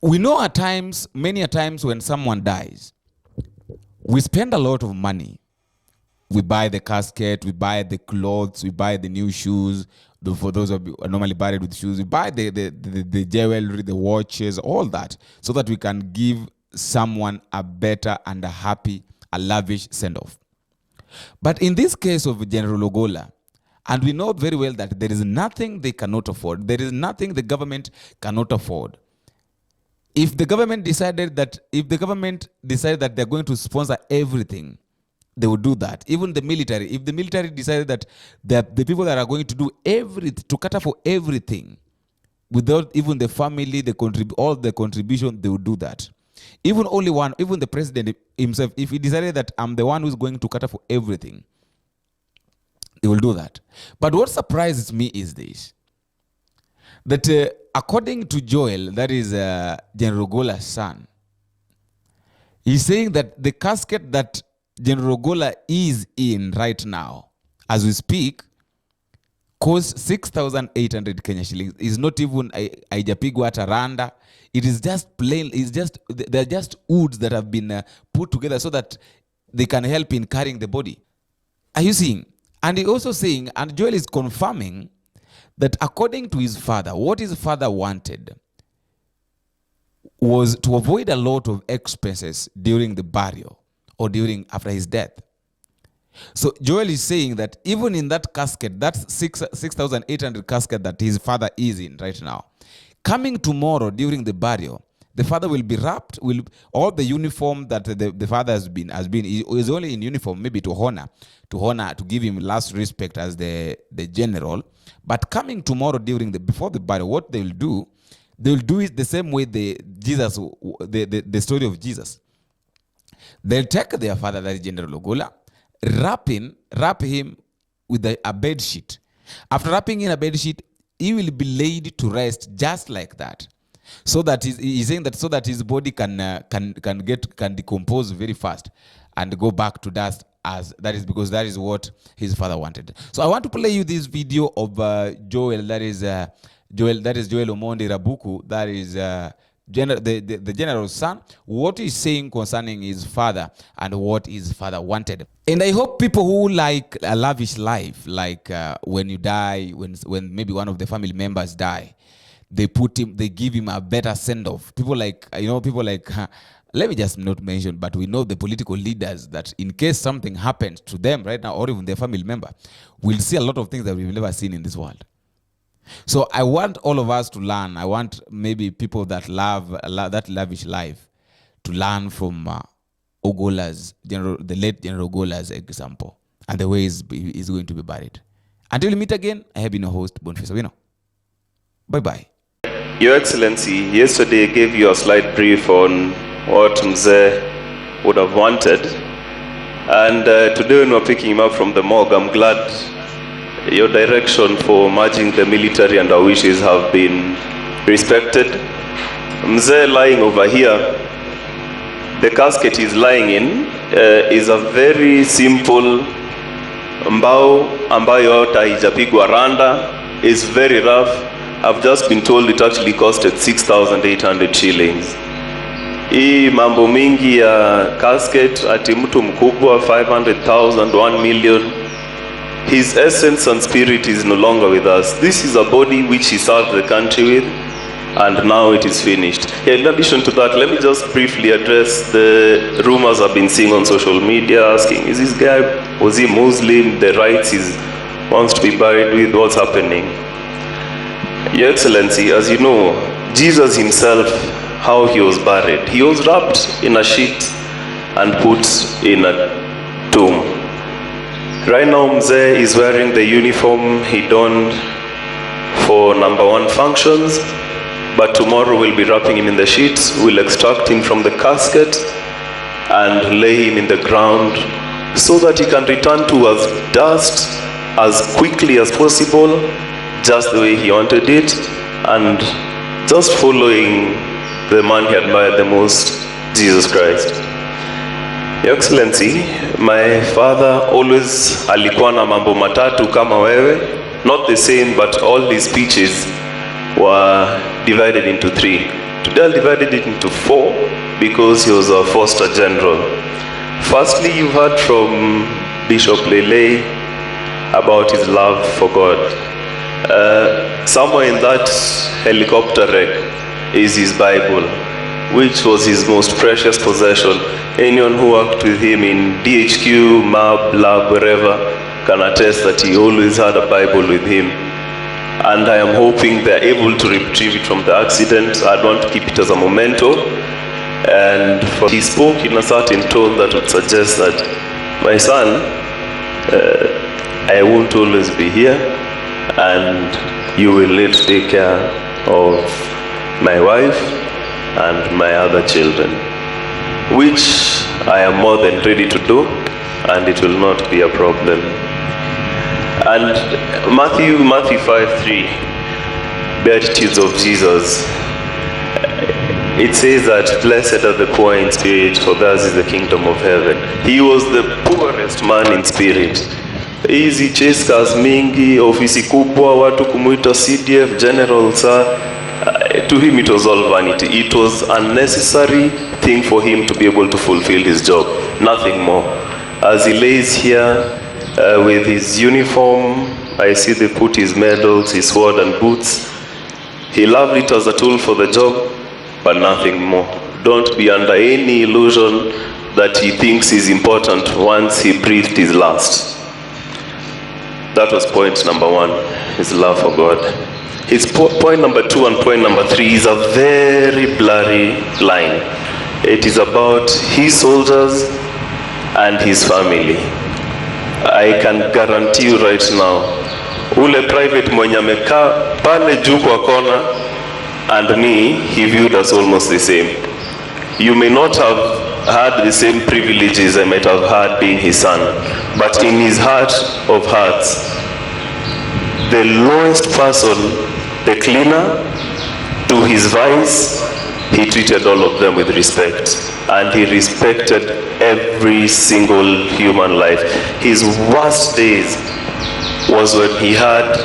We know at times, many a times when someone dies, we spend a lot of money. We buy the casket, we buy the clothes, we buy the new shoes. For those who are normally buried with shoes, we buy the jewelry, the watches, all that, so that we can give someone a better and a happy, a lavish send-off. But in this case of General Ogolla, and we know very well that there is nothing they cannot afford. There is nothing the government cannot afford. If the government decided that they're going to sponsor everything, they would do that. Even the military, if the military decided that the people that are going to do everything, to cater for everything, without even the family, all the contribution, they would do that. Even the president himself, if he decided that I'm the one who's going to cater for everything, they will do that. But what surprises me is this, that according to Joel, that is General Ogolla'S son, he's saying that the casket that General Ogolla is in right now, as we speak, costs 6,800 Kenya shillings. It's not even haijapigwa hata randa. It is just plain. They're just woods that have been put together so that they can help in carrying the body. Are you seeing? And he also saying, and Joel is confirming, that according to his father, what his father wanted was to avoid a lot of expenses during the burial or after his death. So Joel is saying that even in that casket, that 6,800 casket that his father is in right now, coming tomorrow during the burial, the father will be wrapped, all the uniform that the father has been, he is only in uniform maybe to give him last respect as the general. But coming tomorrow before the burial, what they'll do it the same way the story of Jesus. They'll take their father, that is General Ogolla, wrap him with a bed sheet. After wrapping in a bed sheet, he will be laid to rest just like that. So that he's saying that so that his body can decompose very fast and go back to dust, because that is what his father wanted. So I want to play you this video of Joel, that is Joel Omondi Rabuku, that is the general's son, what he's saying concerning his father and what his father wanted. And I hope people who like a lavish life, like when you die, when maybe one of the family members die, they give him a better send-off. People like, let me just not mention, but we know the political leaders that in case something happens to them right now, or even their family member, we'll see a lot of things that we've never seen in this world. So I want all of us to learn. I want maybe people that love that lavish life to learn from Ogolla'S, the late General Ogolla'S example, and the way he's going to be buried. Until we meet again, I have been your host, Boniface Owino. Bye-bye. Your Excellency, yesterday I gave you a slight brief on what Mzee would have wanted. And today when we're picking him up from the morgue, I'm glad your direction for merging the military and our wishes have been respected. Mzee lying over here, the casket he's lying in is a very simple mbao ambayo hata haijapigwa randa, is very rough. I've just been told it actually costed 6,800 shillings. Hii mambo mingi ya casket ati mtu mkubwa 500,000, 1 million. His essence and spirit is no longer with us. This is a body which he served the country with, and now it is finished. Yeah, in addition to that, let me just briefly address the rumors I've been seeing on social media asking, is this guy, was he Muslim? The rights he wants to be buried with, what's happening? Your Excellency, as you know, Jesus himself, how he was buried, he was wrapped in a sheet and put in a tomb. Right now, Mzee is wearing the uniform he donned for number 1 functions, but tomorrow we'll be wrapping him in the sheets. We'll extract him from the casket and lay him in the ground so that he can return to us dust as quickly as possible, just the way he wanted it, and just following the man he admired the most, Jesus Christ. Your Excellency, my father always alikuwa na mambo matatu kama wewe, not the same, but all his speeches were divided into 3. Today I'll divide it into 4 because he was a Foster General. Firstly, you heard from Bishop Lele about his love for God. Somewhere in that helicopter wreck is his Bible, which was his most precious possession. Anyone who worked with him in DHQ, MAB, lab, wherever, can attest that he always had a Bible with him. And I am hoping they're able to retrieve it from the accident. I'd want to keep it as a memento. And he spoke in a certain tone that would suggest that, my son, I won't always be here, and you will need to take care of my wife and my other children, which I am more than ready to do, and it will not be a problem. And Matthew 5:3, Bedsheet of Jesus, it says that blessed are the poor in spirit, for theirs is the kingdom of heaven. He was the poorest man in spirit. Hizi chaskas mingi, ofisi kubwa, watu kumuita CDF, general, sir, to him it was all vanity. It was a necessary thing for him to be able to fulfill his job, nothing more. As he lays here with his uniform, I see they put his medals, his sword and boots. He loved it as a tool for the job, but nothing more. Don't be under any illusion that he thinks is important once he breathed his last. That was point number 1, his love for God. His point number 2 and point number 3 is a very blurry line. It is about his soldiers and his family. I can guarantee you right now, ule private mwenye amekaa pale juu kwa kona and me, he viewed us almost the same. You may not have had the same privileges I might have had being his son, but in his heart of hearts, the lowest person, the cleaner, to his vice, he treated all of them with respect, and he respected every single human life. His worst days was when he had,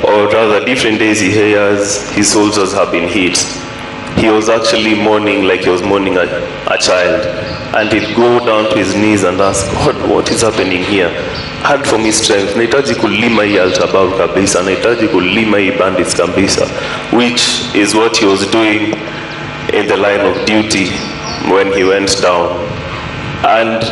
or rather different days he hears his soldiers have been hit. He was actually mourning like he was mourning a child, and he'd go down to his knees and ask God, what is happening here? Add for me strength. Nahitaji kulima hii Al-Shabaab kabisa, nahitaji kulima hii bandits kabisa, which is what he was doing in the line of duty when he went down. And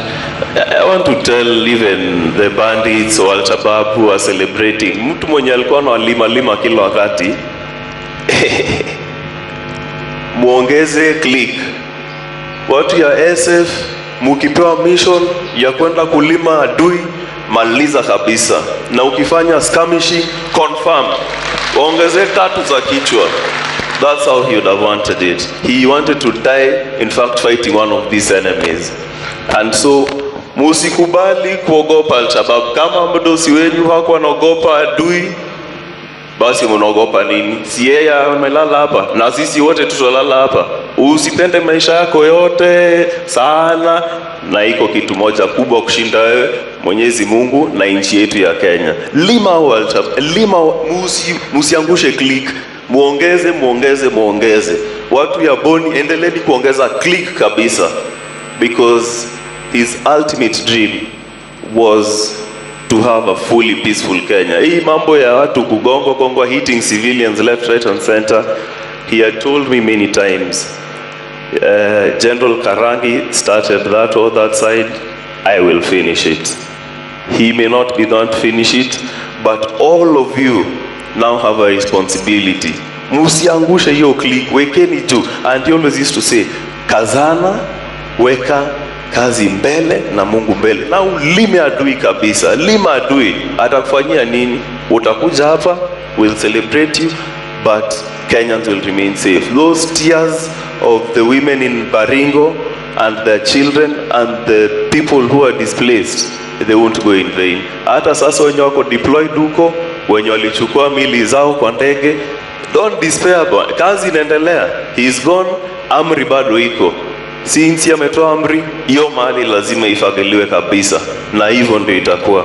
I want to tell even the bandits or Al-Shabaab who are celebrating, mtu mwenye alikuwa na lima kila wakati muongeze click. Watu ya SF mukipewa mission ya kwenda kulima adui, maliza kabisa, na ukifanya skirmishing, confirm, ongeze 3 za kichwa. That's how he would have wanted it. He wanted to die, in fact, fighting one of these enemies. And so musikubali kuogopa Al-Shabaab. Kama mdosi wenu hakuwa anaogopa adui, basi mnaogopa nini? Si yeye amelala hapa na sisi wote tutalala hapa. Usipende maisha yako yote sana, na iko kitu moja kubwa kushinda wewe, Mwenyezi Mungu na nchi yetu ya Kenya. Lima musiangushe click. Muongeze. Watu ya Boni, endeleni kuongeza click kabisa, because his ultimate dream was to have a fully peaceful Kenya. Hii mambo ya watu kugongwa hitting civilians left, right and center, he had told me many times, General Karangi started that or that side, I will finish it. He may not be done to finish it, but all of you now have a responsibility. Musiangushe hiyo click, wekeni tu. And he always used to say, kazana, weka kazi mbele na Mungu mbele, na ulime adui kabisa. Lima adui, atakufanyia nini? Utakuja hapa, we'll celebrate you, but Kenyans will remain safe. Those tears of the women in Baringo and their children and the people who are displaced, they won't go in vain. Hata sasa wenye wako deployed huko, wenye walichukua mili zao kwa ndege, Don't despair bwana. Kazi inaendelea. He is gone, amri bado iko. Since ametoa amri, hiyo mali lazima ifagiliwe kabisa. Na hivyo ndio itakuwa.